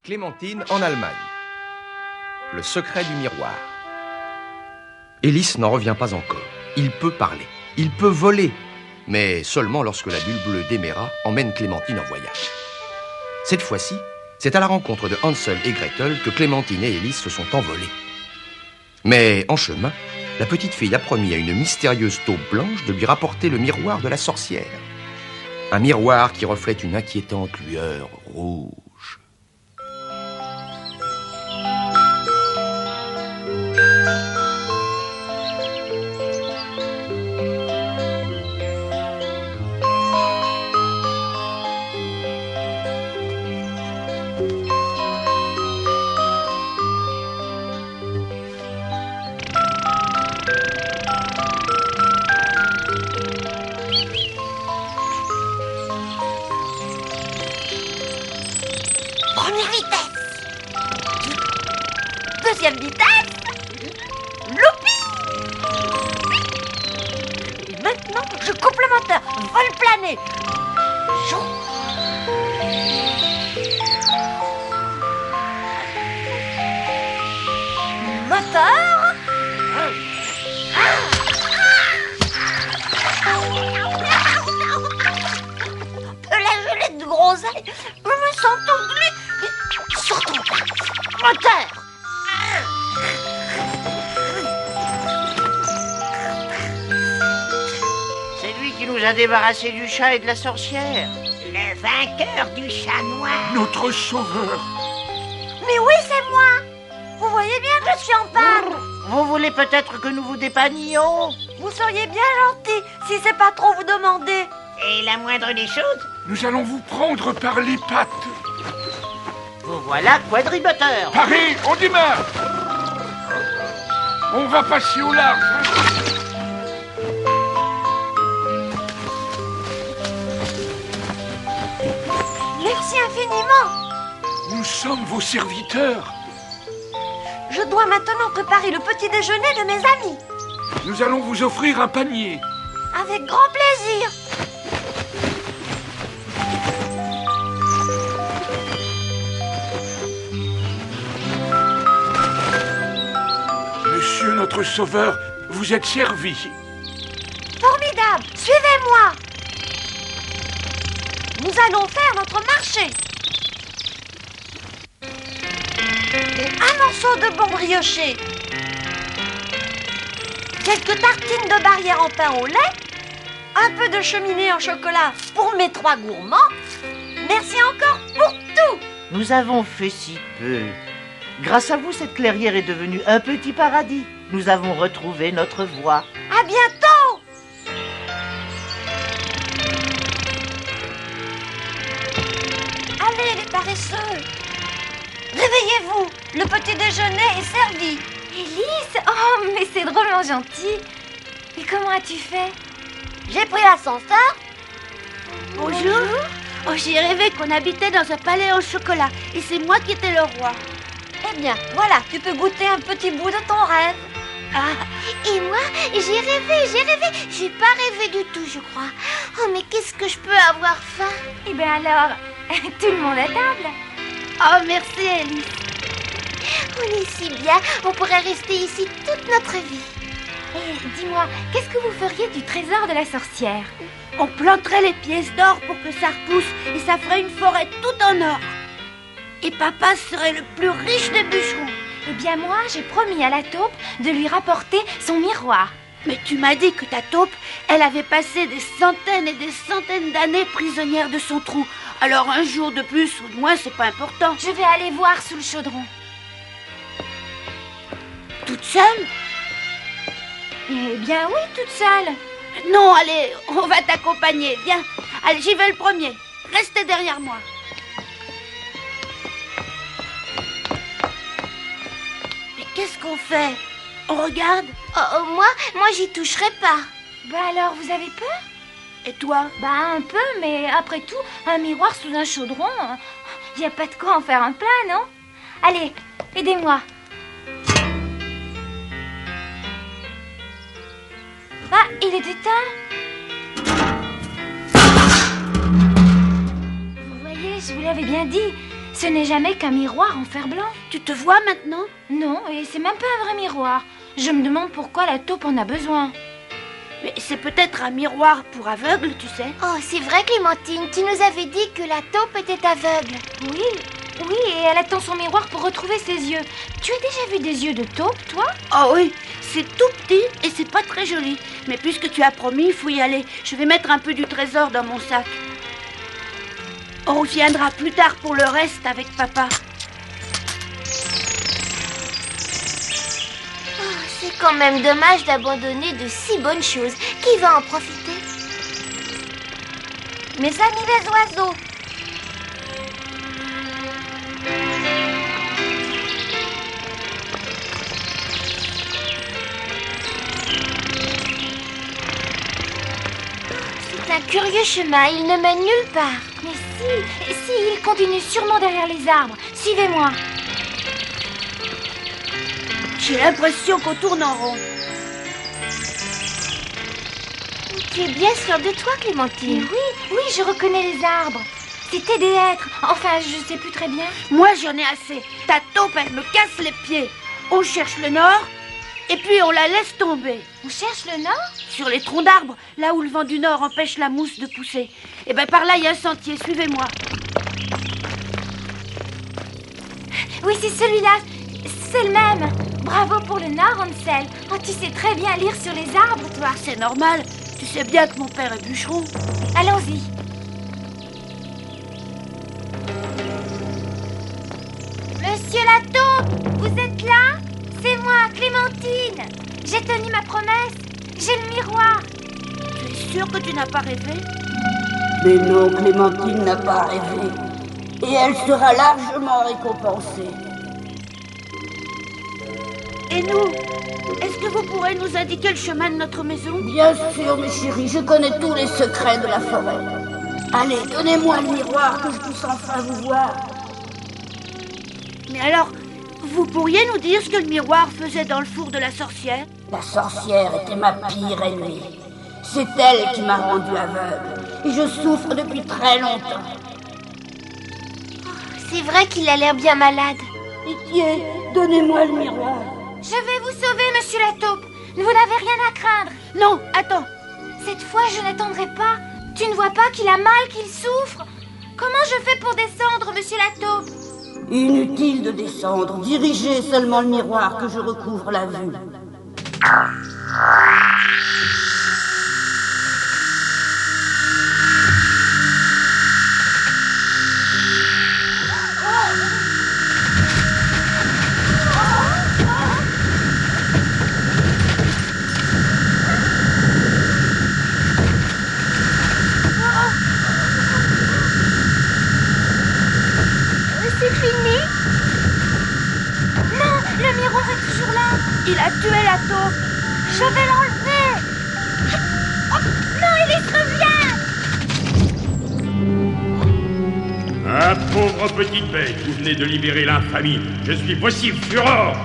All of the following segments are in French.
Clémentine en Allemagne. Le secret du miroir. Élise n'en revient pas encore. Il peut parler, il peut voler, mais seulement lorsque la bulle bleue d'Héméra emmène Clémentine en voyage. Cette fois-ci, c'est à la rencontre de Hansel et Gretel que Clémentine et Élise se sont envolées. Mais en chemin, la petite fille a promis à une mystérieuse taupe blanche de lui rapporter le miroir de la sorcière. Un miroir qui reflète une inquiétante lueur rouge. Première vitesse. Deuxième vitesse. Loupi. Et maintenant, je coupe le moteur. Vol plané. Chou. Moteur. La gelée de groseille. Je me sens tout glu. Surtout pas. Moteur. C'est lui qui nous a débarrassés du chat et de la sorcière. Le vainqueur du chat noir. Notre sauveur. Mais oui, c'est moi. Vous voyez bien que je suis en panne. Vous voulez peut-être que nous vous dépannions? Vous seriez bien gentil si c'est pas trop vous demander. Et la moindre des choses, Nous allons vous prendre par les pattes. vous voilà quadrimoteur. Paris, on démarre. On va passer au large. Merci infiniment. Nous sommes vos serviteurs. Je dois maintenant préparer le petit déjeuner de mes amis. Nous allons vous offrir un panier. Avec grand plaisir. Monsieur notre sauveur, vous êtes servi. Formidable. Suivez-moi. Nous allons faire notre marché. Un morceau de bon brioché. Quelques tartines de barrière en pain au lait. Un peu de cheminée en chocolat pour mes 3 gourmands. Merci encore pour tout. Nous avons fait si peu. Grâce à vous, cette clairière est devenue un petit paradis. Nous avons retrouvé notre voie. À bientôt. Allez les paresseux. Réveillez-vous. Le petit déjeuner est servi. Élise, oh, mais c'est drôlement gentil. Et comment as-tu fait? J'ai pris l'ascenseur. Bonjour. Oh, j'ai rêvé qu'on habitait dans un palais au chocolat. Et c'est moi qui étais le roi. Eh bien, voilà, tu peux goûter un petit bout de ton rêve. Et moi, j'ai rêvé. J'ai pas rêvé du tout, je crois. Oh, mais qu'est-ce que je peux avoir faim? Eh bien alors, tout le monde à table. Oh, merci, Élise. On est si bien, on pourrait rester ici toute notre vie. Et dis-moi, qu'est-ce que vous feriez du trésor de la sorcière? On planterait les pièces d'or pour que ça repousse et ça ferait une forêt toute en or. Et papa serait le plus riche des bûcherons. Eh bien moi, j'ai promis à la taupe de lui rapporter son miroir. Mais tu m'as dit que ta taupe, elle avait passé des centaines et des centaines d'années prisonnière de son trou. Alors un jour de plus ou de moins, c'est pas important. Je vais aller voir sous le chaudron. Toute seule? Eh bien oui, toute seule. Non, allez, on va t'accompagner. Viens. Allez, j'y vais le premier. Restez derrière moi. Mais qu'est-ce qu'on fait? On regarde? Oh, moi j'y toucherai pas. Bah alors, vous avez peur? Et toi? Bah un peu, mais après tout, un miroir sous un chaudron, y a pas de quoi en faire un plat, non? Allez, aidez-moi. Ah, il est éteint. Vous voyez, je vous l'avais bien dit. Ce n'est jamais qu'un miroir en fer blanc. Tu te vois maintenant? Non, et c'est même pas un vrai miroir. Je me demande pourquoi la taupe en a besoin. Mais c'est peut-être un miroir pour aveugles, tu sais. Oh, c'est vrai, Clémentine, tu nous avais dit que la taupe était aveugle. Oui, et elle attend son miroir pour retrouver ses yeux. Tu as déjà vu des yeux de taupe, toi? Oh oui, c'est tout petit et c'est pas très joli. Mais puisque tu as promis, il faut y aller. Je vais mettre un peu du trésor dans mon sac. On reviendra plus tard pour le reste avec papa. Oh, c'est quand même dommage d'abandonner de si bonnes choses. Qui va en profiter? Mes amis les oiseaux. C'est un curieux chemin, il ne mène nulle part. Mais si, il continue sûrement derrière les arbres. Suivez-moi. J'ai l'impression qu'on tourne en rond. Tu es bien sûre de toi, Clémentine? Oui, je reconnais les arbres. C'était des hêtres. Enfin, je sais plus très bien. Moi, j'en ai assez. Ta taupe, elle me casse les pieds. On cherche le nord et puis on la laisse tomber. On cherche le nord? Sur les troncs d'arbres, là où le vent du nord empêche la mousse de pousser. Et bien par là, il y a un sentier. Suivez-moi. Oui, c'est celui-là. C'est le même. Bravo pour le nord, Hansel. Oh, tu sais très bien lire sur les arbres, toi. C'est normal. Tu sais bien que mon père est bûcheron. Allons-y. Monsieur la taupe, vous êtes là? C'est moi, Clémentine. J'ai tenu ma promesse. J'ai le miroir. Tu es sûre que tu n'as pas rêvé? Mais non, Clémentine n'a pas rêvé. Et elle sera largement récompensée. Et nous? Est-ce que vous pourrez nous indiquer le chemin de notre maison? Bien sûr, mes chéris, je connais tous les secrets de la forêt. Allez, donnez-moi le miroir que je puisse enfin vous voir. Mais alors, vous pourriez nous dire ce que le miroir faisait dans le four de la sorcière? La sorcière était ma pire ennemie. C'est elle qui m'a rendu aveugle. Et je souffre depuis très longtemps. C'est vrai qu'il a l'air bien malade. Pitié, donnez-moi le miroir. Je vais vous sauver, monsieur la taupe. Vous n'avez rien à craindre. Non, attends. Cette fois, je n'attendrai pas. Tu ne vois pas qu'il a mal, qu'il souffre? Comment je fais pour descendre, monsieur la taupe? Inutile de descendre. Dirigez seulement le miroir que je recouvre la vue. Il a tué la taupe. Je vais l'enlever. Oh, non, il revient. Ah, pauvre petite bête, vous venez de libérer l'infamie. Je suis Vossif Furor.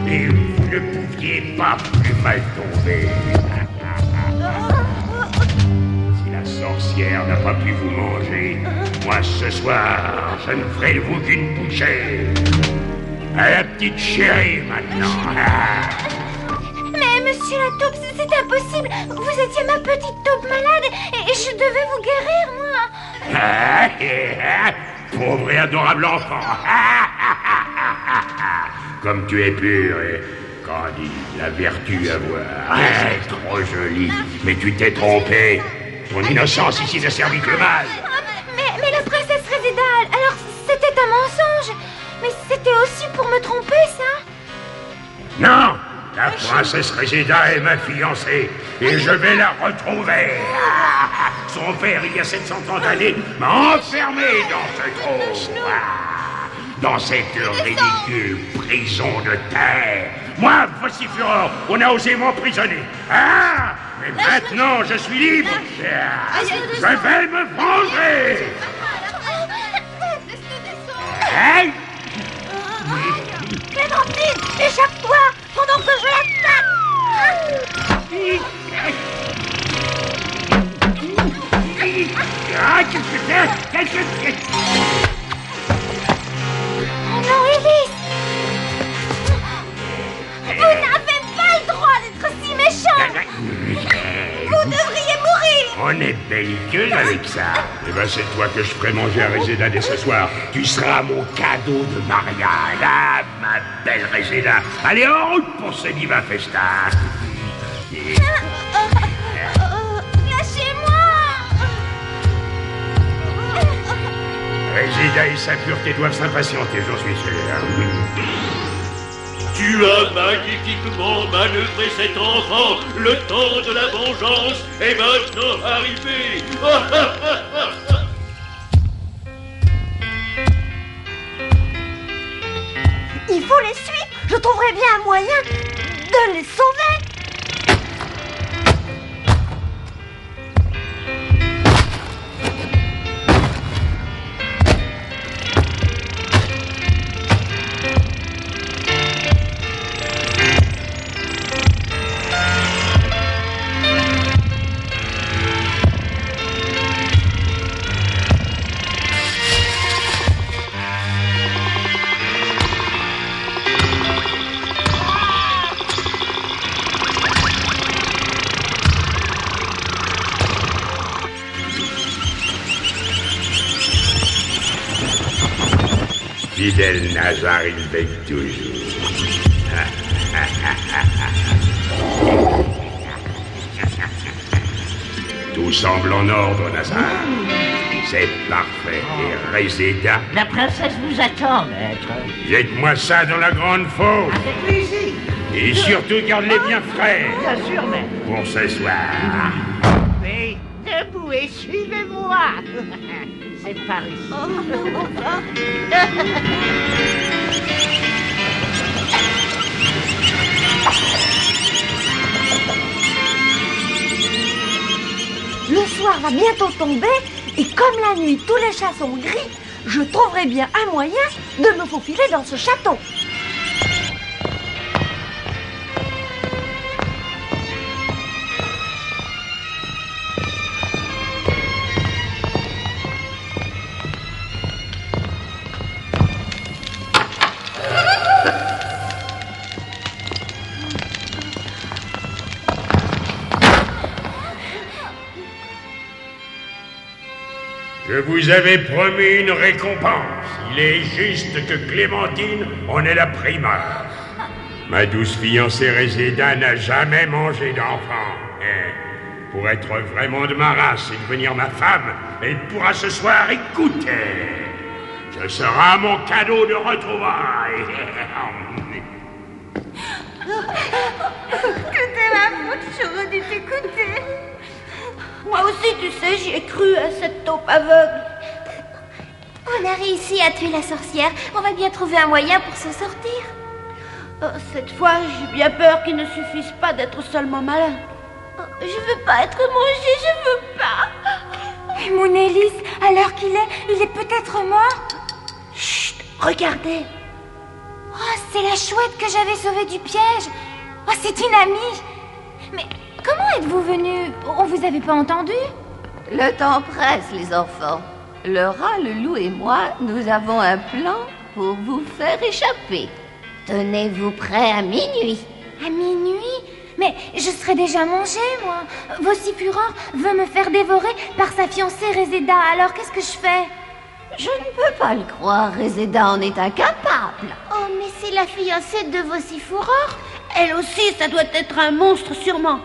Et vous ne pouviez pas plus mal tomber. Si la sorcière n'a pas pu vous manger, moi ce soir, je ne ferai de vous qu'une bouchée. À la petite chérie, maintenant. Mais monsieur la taupe, c'est impossible. Vous étiez ma petite taupe malade et je devais vous guérir, moi. Pauvre et adorable enfant. Comme tu es pur et candide, la vertu à voir. Trop jolie. Mais tu t'es trompé. Ton innocence ici n'a servi que le mal. Mais la princesse Résidal, alors c'était un mensonge. Mais c'était aussi pour me tromper, ça? Non! La princesse Réséda est ma fiancée, et je vais la retrouver. Son père, il y a 700 ans d'années, m'a enfermé dans ce trou. Dans cette ridicule prison de terre. Moi, Vossif Furor, on a osé m'emprisonner. Mais maintenant, je suis libre. Je vais me venger. Hey! Clémentine, échappe-toi pendant que je l'attaque. Qu'est-ce que c'est? avec ça. Eh ben, c'est toi que je ferai manger à Réséda dès ce soir. Tu seras mon cadeau de mariage. Ah, ma belle Réséda. Allez, en route pour ce divin festin. Lâchez-moi! Réséda et sa pureté doivent s'impatienter, j'en suis sûr. Tu as magnifiquement manœuvré cet enfant. Le temps de la vengeance est maintenant arrivé. Il faut les suivre. Je trouverai bien un moyen de les sauver. Fidèle Nazar, il veille toujours. Tout semble en ordre, Nazar. C'est parfait. Et Réséda? La princesse vous attend, maître. Jette-moi ça dans la grande fosse. Avec plaisir. Et surtout, garde-les bien frais. Bien sûr, maître. Pour ce soir. Mais debout et suivez-moi. C'est par ici. Le soir va bientôt tomber et comme la nuit tous les chats sont gris, je trouverai bien un moyen de me faufiler dans ce château. Je vous avais promis une récompense. Il est juste que Clémentine en ait la primeur. Ma douce fiancée Réséda n'a jamais mangé d'enfant. Et pour être vraiment de ma race et devenir ma femme, elle pourra ce soir écouter. Ce sera mon cadeau de retrouvailles. C'était ma faute, j'aurais dû t'écouter. Moi aussi, tu sais, j'y ai cru à cette taupe aveugle. On a réussi à tuer la sorcière. On va bien trouver un moyen pour s'en sortir. Cette fois, j'ai bien peur qu'il ne suffise pas d'être seulement malin. Je veux pas être mangée, je veux pas. Mon Élise, à l'heure qu'il est, il est peut-être mort. Chut, regardez. Oh, c'est la chouette que j'avais sauvée du piège. Oh, c'est une amie. Mais comment êtes-vous venus? On vous avait pas entendu? Le temps presse, les enfants. Le rat, le loup et moi, nous avons un plan pour vous faire échapper. Tenez-vous prêts à minuit. À minuit? Mais je serai déjà mangée, moi. Vocifureur veut me faire dévorer par sa fiancée Réséda. Alors qu'est-ce que je fais? Je ne peux pas le croire, Réséda en est incapable. Oh, mais c'est la fiancée de Vocifureur. Elle aussi, ça doit être un monstre, sûrement.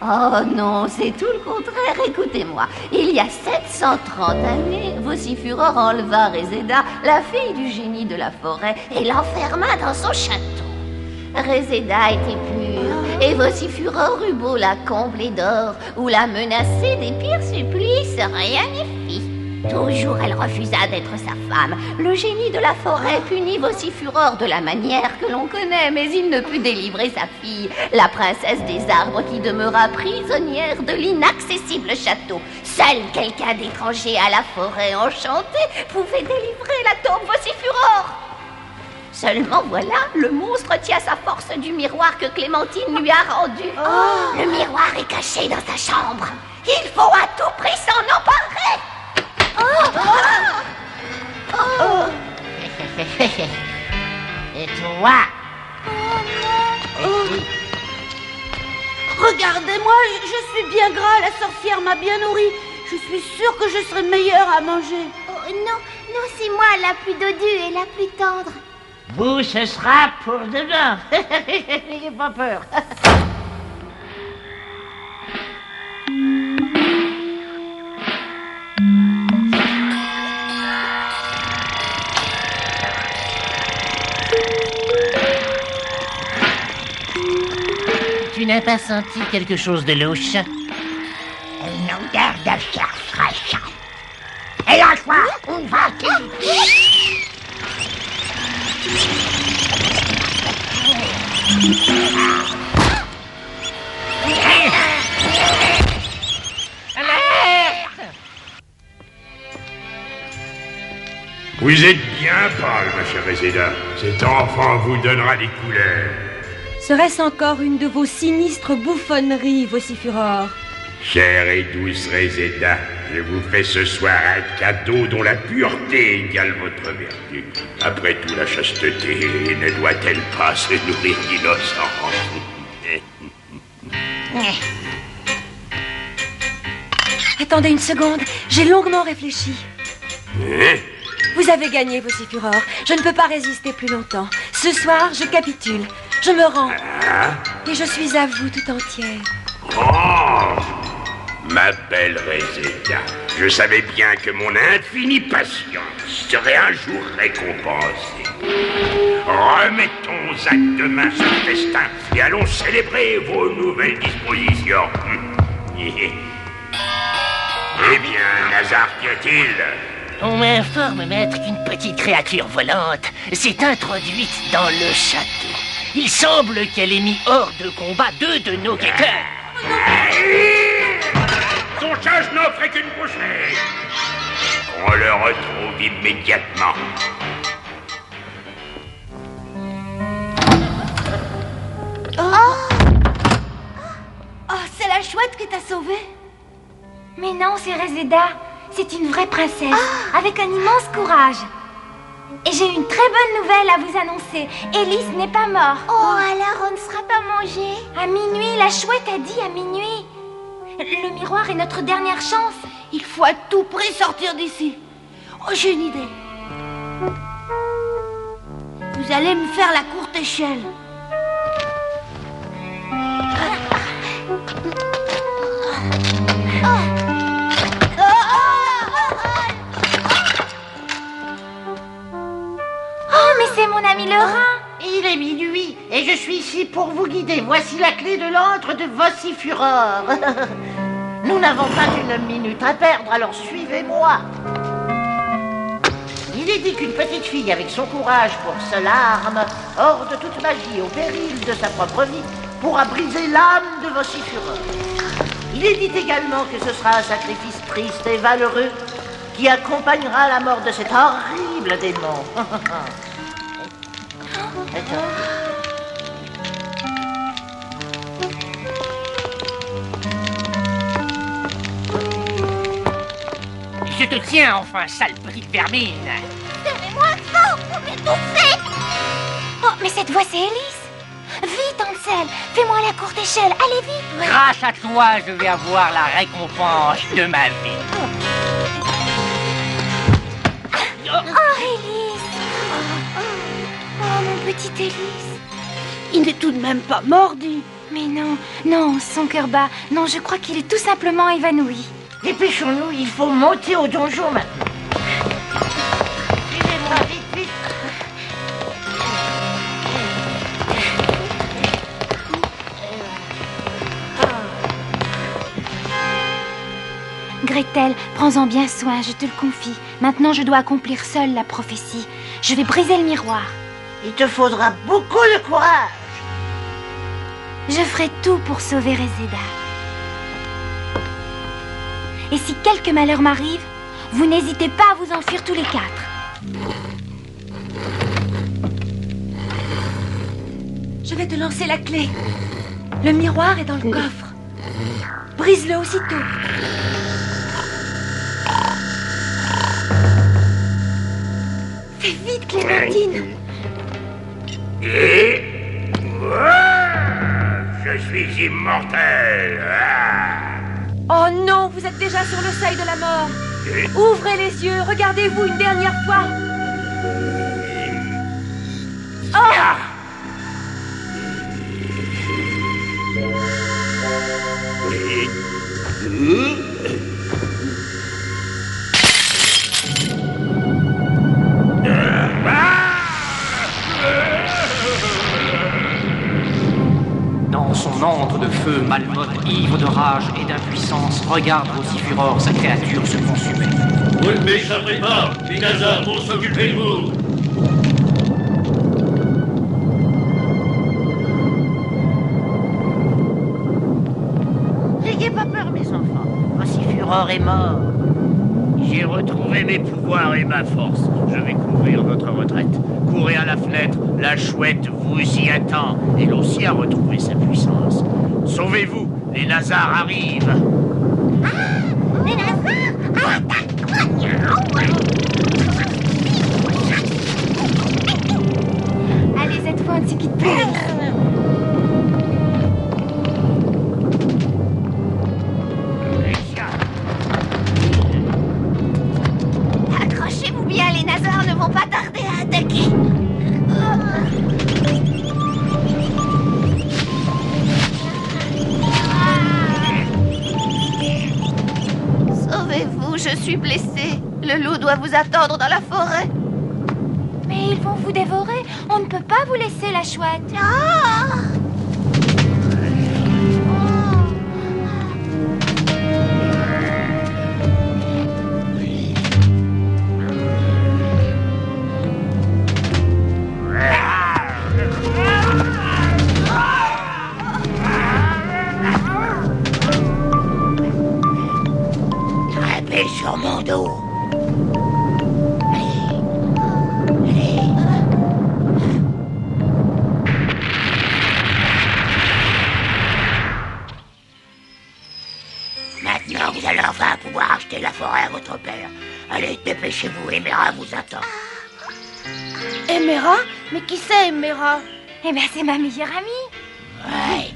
Oh non, c'est tout le contraire, écoutez-moi. Il y a 730 années, Vocifureur enleva Réséda, la fille du génie de la forêt, et l'enferma dans son château. Réséda était pure, et Vocifureur eut beau la combler d'or, ou la menacer des pires supplices, rien n'y fit. Toujours elle refusa d'être sa femme. Le génie de la forêt punit Vocifureur de la manière que l'on connaît, mais il ne put délivrer sa fille, la princesse des arbres qui demeura prisonnière de l'inaccessible château. Seul quelqu'un d'étranger à la forêt enchantée pouvait délivrer la taupe Vocifureur. Seulement voilà, le monstre tient sa force du miroir que Clémentine lui a rendu. Le miroir est caché dans sa chambre. Il faut à tout prix s'en emparer. Et toi? Regardez-moi, je suis bien gras, la sorcière m'a bien nourri. Je suis sûre que je serai meilleure à manger. Oh non, c'est moi la plus dodue et la plus tendre. Vous, ce sera pour demain. N'ayez pas peur. Tu n'as pas senti quelque chose de louche? Une odeur de chair fraîche. Et la fois, on va Vous êtes bien pâle, ma chère Réséda. Cet enfant vous donnera des couleurs. Serait-ce encore une de vos sinistres bouffonneries, vocifuror? Chère et douce Réséda, je vous fais ce soir un cadeau dont la pureté égale votre vertu. Après tout, la chasteté ne doit-elle pas se nourrir d'innocence? Attendez une seconde, j'ai longuement réfléchi. Vous avez gagné, vocifuror. Je ne peux pas résister plus longtemps. Ce soir, je capitule. Je me rends. Et je suis à vous tout entière. Oh, ma belle Réséda, je savais bien que mon infinie patience serait un jour récompensée. Remettons à demain ce festin et allons célébrer vos nouvelles dispositions. Eh bien, Nazar, qu'y a-t-il? On m'informe, maître, qu'une petite créature volante s'est introduite dans le château. Il semble qu'elle ait mis hors de combat 2 de nos guetteurs. Son charge n'offrait qu'une bouchée. On le retrouve immédiatement. Oh, c'est la chouette qui t'a sauvée. Mais non, c'est Réséda. C'est une vraie princesse, avec un immense courage. Et j'ai une très bonne nouvelle à vous annoncer. Élise n'est pas mort. Oh, alors on ne sera pas mangé. À minuit, la chouette a dit à minuit. Le miroir est notre dernière chance. Il faut à tout prix sortir d'ici. Oh, j'ai une idée. Vous allez me faire la courte échelle. Oh, mais c'est mon ami le rat. Il est minuit et je suis ici pour vous guider. Voici la clé de l'antre de vocifuror. Nous n'avons pas une minute à perdre, alors suivez-moi. Il est dit qu'une petite fille avec son courage pour seule arme, hors de toute magie, au péril de sa propre vie, pourra briser l'âme de vocifuror. Il est dit également que ce sera un sacrifice triste et valeureux qui accompagnera la mort de cet horrible démon. Je te tiens enfin, sale petite vermine. Serrez-moi fort pour m'étouffer. Oh, mais cette voix, c'est Élise. Vite, Ansel, fais-moi la courte échelle. Allez vite. Grâce à toi, je vais avoir la récompense de ma vie. Oh, Élise. Oh, mon petit Élise. Il n'est tout de même pas mort, dis. Mais non, son cœur bat. Non, je crois qu'il est tout simplement évanoui. Dépêchons-nous, il faut monter au donjon maintenant. Suivez-moi, vite. Gretel, prends-en bien soin, je te le confie. Maintenant, je dois accomplir seule la prophétie. Je vais briser le miroir. Il te faudra beaucoup de courage. Je ferai tout pour sauver Réséda. Et si quelque malheur m'arrive, vous n'hésitez pas à vous enfuir tous les 4. Je vais te lancer la clé. Le miroir est dans le coffre. Brise-le aussitôt. Fais vite, Clémentine. Je suis immortel. Oh non, vous êtes déjà sur le seuil de la mort. Ouvrez les yeux, regardez-vous une dernière fois. Oh! Dans son antre de feu, Malmoth, ivre de rage et d'impuissance, regarde Vocifuror, sa créature, se consumer. Vous ne m'échapperez pas. Les Nazars vont s'occuper de vous. N'ayez pas peur, mes enfants. Vocifuror est mort. J'ai retrouvé mes pouvoirs et ma force. Je vais couvrir votre retraite. Courez à la fenêtre, la chouette vous y attend. Elle aussi a retrouvé sa puissance. Sauvez-vous, les Nazars arrivent. Ah, les Nazars! Allez, cette fois, on ne se quitte plus. Accrochez-vous bien, les Nazars ne vont pas tarder à attaquer. Sauvez-vous, je suis blessée. Le loup doit vous attendre dans la forêt. Mais ils vont vous dévorer. On ne peut pas vous laisser, la chouette. Ah! Grimpez sur mon dos. Maintenant, vous allez enfin pouvoir acheter la forêt à votre père. Allez, dépêchez-vous, Emera vous attend. Emera? Mais qui c'est, Emera? Eh bien, c'est ma meilleure amie. Ouais.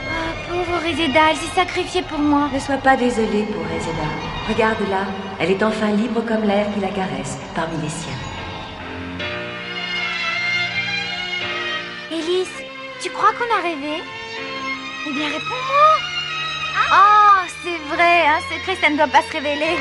Oh, pauvre Réséda, elle s'est sacrifiée pour moi. Ne sois pas désolée pour Réséda. Regarde-la, elle est enfin libre comme l'air qui la caresse parmi les siens. Élise, tu crois qu'on a rêvé? Eh bien, réponds-moi. Oh, c'est vrai, un secret, ça ne doit pas se révéler.